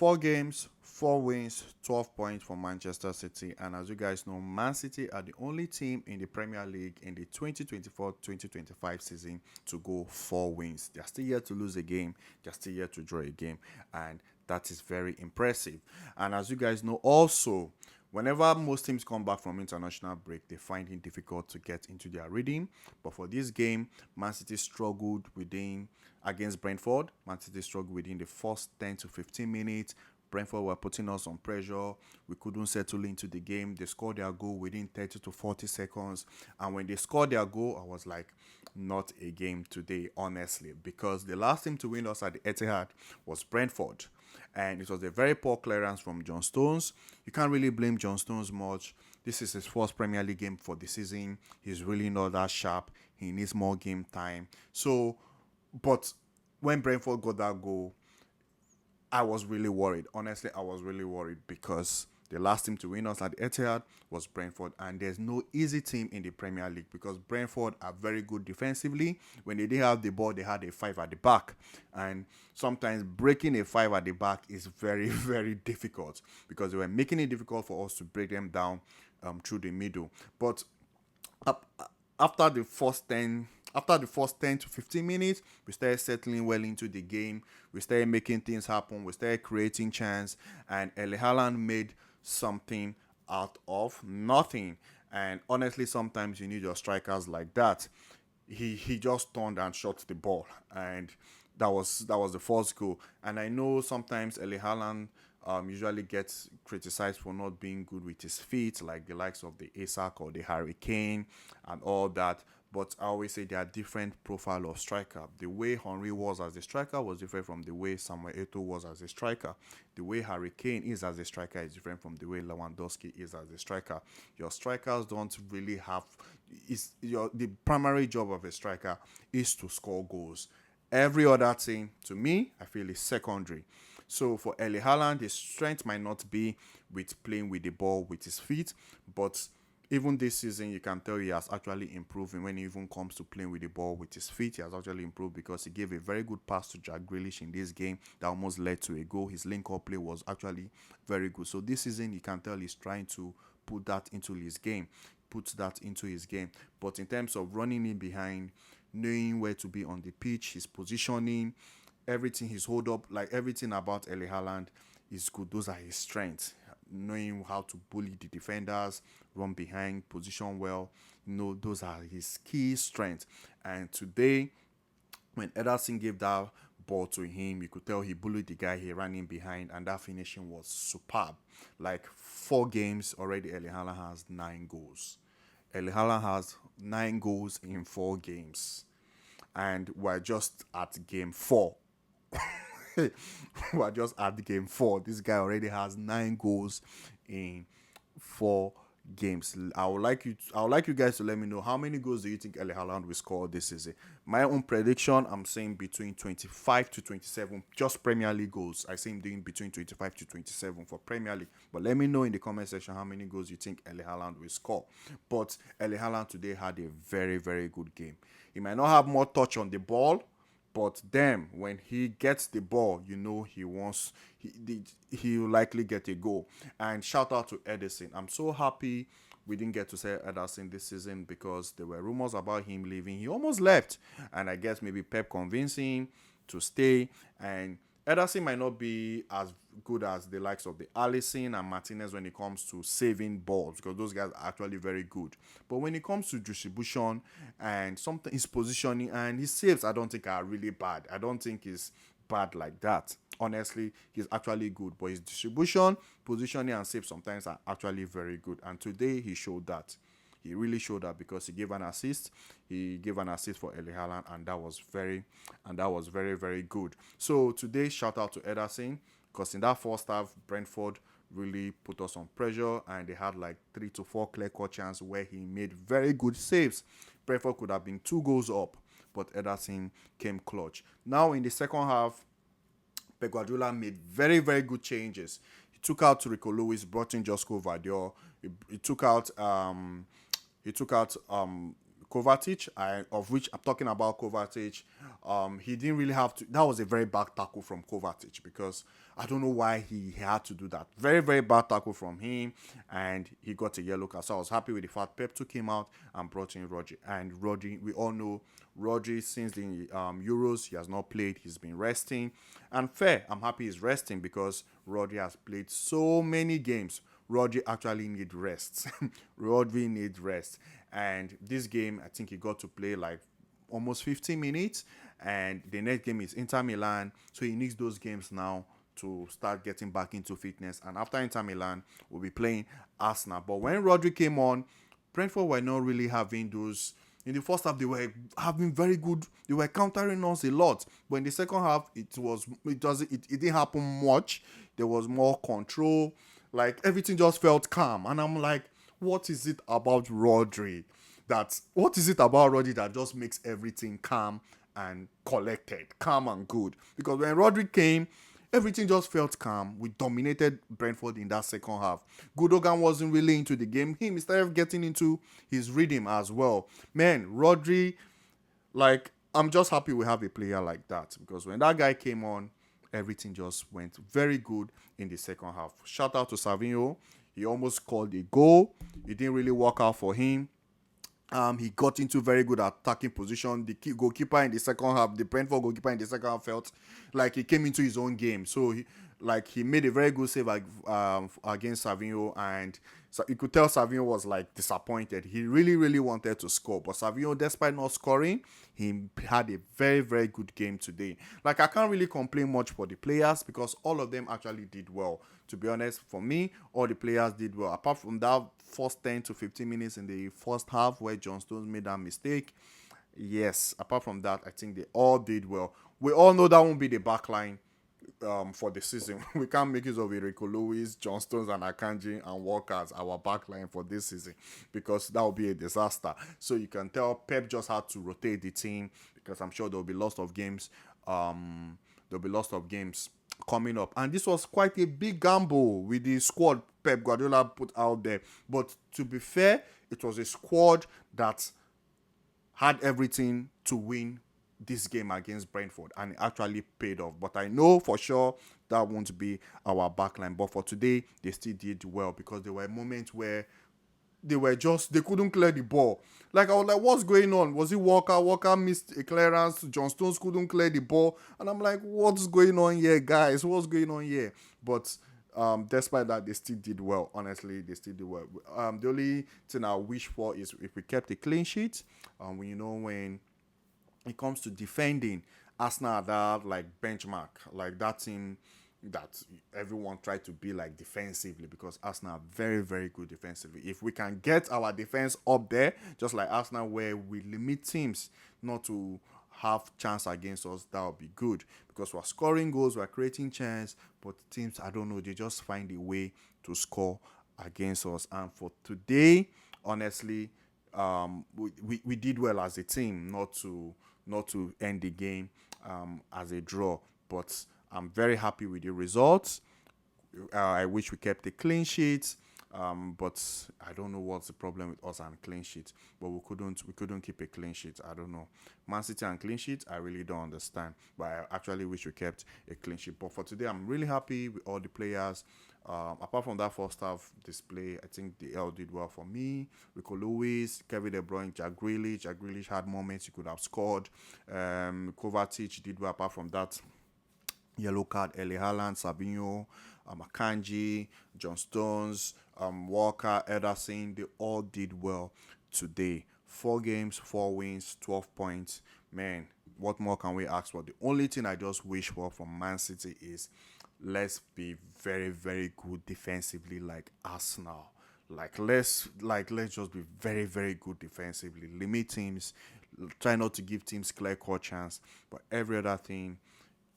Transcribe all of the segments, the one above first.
Four games, four wins, 12 points for Manchester City. And as you guys know, Man City are the only team in the Premier League in the 2024-2025 season to go four wins. They're still yet to lose a game, they're still yet to draw a game. And that is very impressive. And as you guys know, also, whenever most teams come back from international break, they find it difficult to get into their rhythm. But for this game, Man City struggled within against Brentford. Man City struggled within the first 10 to 15 minutes. Brentford were putting us on pressure. We couldn't settle into the game. They scored their goal within 30 to 40 seconds. And when they scored their goal, I was like, not a game today, honestly. Because the last team to win us at the Etihad was Brentford. And it was a very poor clearance from John Stones. You can't really blame John Stones much. This is his first Premier League game for the season. He's really not that sharp. He needs more game time. So, but when Brentford got that goal, I was really worried. Honestly, I was really worried because the last team to win us at the Etihad was Brentford, and there's no easy team in the Premier League because Brentford are very good defensively. When they didn't have the ball, they had a five at the back, and sometimes breaking a five at the back is very, very difficult because they were making it difficult for us to break them down through the middle. But up, after the first 10 to 15 minutes, we started settling well into the game. We started making things happen. We started creating chance, and Erling Haaland made something out of nothing. And honestly, sometimes you need your strikers like that. He just turned and shot the ball, and that was the first goal. And I know sometimes Erling Haaland usually gets criticized for not being good with his feet, like the likes of the Isak or the Hurricane and all that. But I always say there are different profile of striker. The way Henry was as a striker was different from the way Samuel Eto'o was as a striker. The way Harry Kane is as a striker is different from the way Lewandowski is as a striker. Your strikers don't really have is your the primary job of a striker is to score goals. Every other thing, to me, I feel is secondary. So for Erling Haaland, his strength might not be with playing with the ball with his feet, but even this season, you can tell he has actually improved when it even comes to playing with the ball with his feet. He has actually improved because he gave a very good pass to Jack Grealish in this game that almost led to a goal. His link-up play was actually very good. So this season, you can tell he's trying to put that into his game, puts that into his game. But in terms of running in behind, knowing where to be on the pitch, his positioning, everything, his hold up, like everything about Erling Haaland is good. Those are his strengths. Knowing how to bully the defenders, run behind, position well, those are his key strengths. And today, when Ederson gave that ball to him, you could tell he bullied the guy, he ran in behind, and that finishing was superb. Like 4 games already, Erling Haaland has 9 goals. Erling Haaland has 9 goals in 4 games, and we're just at game four. We're just at game four. This guy already has 9 goals in 4 games. I would like you guys to let me know how many goals do you think Erling Haaland will score this season. My own prediction, I'm saying between 25 to 27, just Premier League goals. I say him doing between 25 to 27 for Premier League. But let me know in the comment section how many goals you think Erling Haaland will score. But Erling Haaland today had a very, very good game. He might not have more touch on the ball, but then when he gets the ball, he will likely get a goal. And shout out to Ederson. I'm so happy we didn't get to say Ederson this season because there were rumors about him leaving. He almost left, and I guess maybe Pep convinced him to stay. And Ederson might not be as good as the likes of the Alisson and Martinez when it comes to saving balls because those guys are actually very good. But when it comes to distribution and something, his positioning and his saves, I don't think are really bad. I don't think he's bad like that. Honestly, he's actually good, but his distribution, positioning, and saves sometimes are actually very good. And today he showed that. He really showed that because he gave an assist. He gave an assist for Erling Haaland, and that was very, very good. So today, shout out to Ederson because in that first half, Brentford really put us on pressure, and they had like 3 to 4 clear-cut chances where he made very good saves. Brentford could have been 2 goals up, but Ederson came clutch. Now in the second half, Pep Guardiola made very, very good changes. He took out Rico Lewis, brought in Josko Vardiol. He took out Kovacic, of which I'm talking about Kovacic. He didn't really have to. That was a very bad tackle from Kovacic because I don't know why he had to do that. Very, very bad tackle from him, and he got a yellow card. So I was happy with the fact Pep took him out and brought in Rodri. And Rodri, we all know Rodri since the Euros, he has not played. He's been resting, and fair. I'm happy he's resting because Rodri has played so many games. Rodri actually need rest. Rodri need rest. And this game, I think he got to play like almost 15 minutes. And the next game is Inter Milan. So he needs those games now to start getting back into fitness. And after Inter Milan, we'll be playing Arsenal. But when Rodri came on, Brentford were not really having those. In the first half, they were having very good. They were countering us a lot, but in the second half, it didn't happen much. There was more control. Like everything just felt calm, and I'm like, what is it about Rodri? What is it about Rodri that just makes everything calm and collected, calm and good? Because when Rodri came, everything just felt calm. We dominated Brentford in that second half. Gundogan wasn't really into the game. He started getting into his rhythm as well. Man, Rodri, like, I'm just happy we have a player like that because when that guy came on, everything just went very good in the second half. Shout out to Savinho. He almost scored a goal. It didn't really work out for him. He got into very good attacking position. The goalkeeper in the second half, the Brentford goalkeeper in the second half felt like he came into his own game. So he made a very good save against Savinho, and so you could tell Savinho was like disappointed. He really, really wanted to score, but Savinho, despite not scoring, he had a very, very good game today. Like I can't really complain much for the players because all of them actually did well. To be honest, for me, all the players did well. Apart from that first 10 to 15 minutes in the first half where John Stones made that mistake. Yes, apart from that, I think they all did well. We all know that won't be the back line for the season. We can't make use of Rico Lewis, John Stones, and Akanji and Walker as our back line for this season because that would be a disaster. So you can tell Pep just had to rotate the team because I'm sure there'll be lots of games. There'll be lots of games coming up, and this was quite a big gamble with the squad Pep Guardiola put out there. But to be fair, it was a squad that had everything to win this game against Brentford, and it actually paid off. But I know for sure that won't be our backline. But for today, they still did well because there were moments where they couldn't clear the ball. Like I was like, what's going on? Was it Walker? Walker missed a clearance. John Stones couldn't clear the ball, and I'm like, what's going on here, guys? What's going on here? But despite that, they still did well. Honestly, they still did well. The only thing I wish for is if we kept a clean sheet. When it comes to defending, Arsenal are that like benchmark, like that team that everyone tried to be like defensively because Arsenal are very, very good defensively. If we can get our defense up there, just like Arsenal, where we limit teams not to have chance against us, that would be good because we're scoring goals, we're creating chance, but teams, I don't know, they just find a way to score against us. And for today, honestly, we did well as a team, not to end the game as a draw, but I'm very happy with the results. I wish we kept a clean sheet, but I don't know what's the problem with us and clean sheet. But we couldn't keep a clean sheet. I don't know. Man City and clean sheet, I really don't understand. But I actually wish we kept a clean sheet. But for today, I'm really happy with all the players. Apart from that first half display, I think the L did well for me. Rico Lewis, Kevin De Bruyne, Jack Grealish. Jack Grealish had moments he could have scored. Kovacic did well. Apart from that, yellow card, Eli Haaland, Sabinho, Akanji, John Stones, Walker, Ederson, they all did well today. 4 games, 4 wins, 12 points. Man, what more can we ask for? The only thing I just wish for from Man City is let's be very, very good defensively like Arsenal. Let's just be very, very good defensively. Limit teams, try not to give teams clear cut chance, but every other thing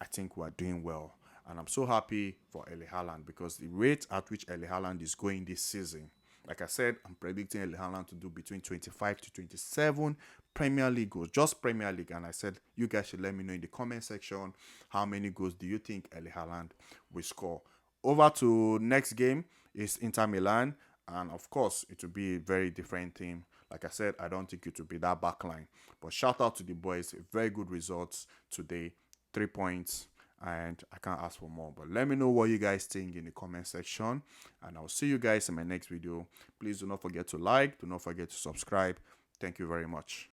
I think we're doing well. And I'm so happy for Erling Haaland because the rate at which Erling Haaland is going this season, like I said, I'm predicting Erling Haaland to do between 25 to 27 Premier League goals, just Premier League. And I said, you guys should let me know in the comment section how many goals do you think Erling Haaland will score. Over to next game is Inter Milan. And of course, it will be a very different team. Like I said, I don't think it will be that back line. But shout out to the boys. Very good results today. 3 points. And I can't ask for more. But let me know what you guys think in the comment section. And I'll see you guys in my next video. Please do not forget to like. Do not forget to subscribe. Thank you very much.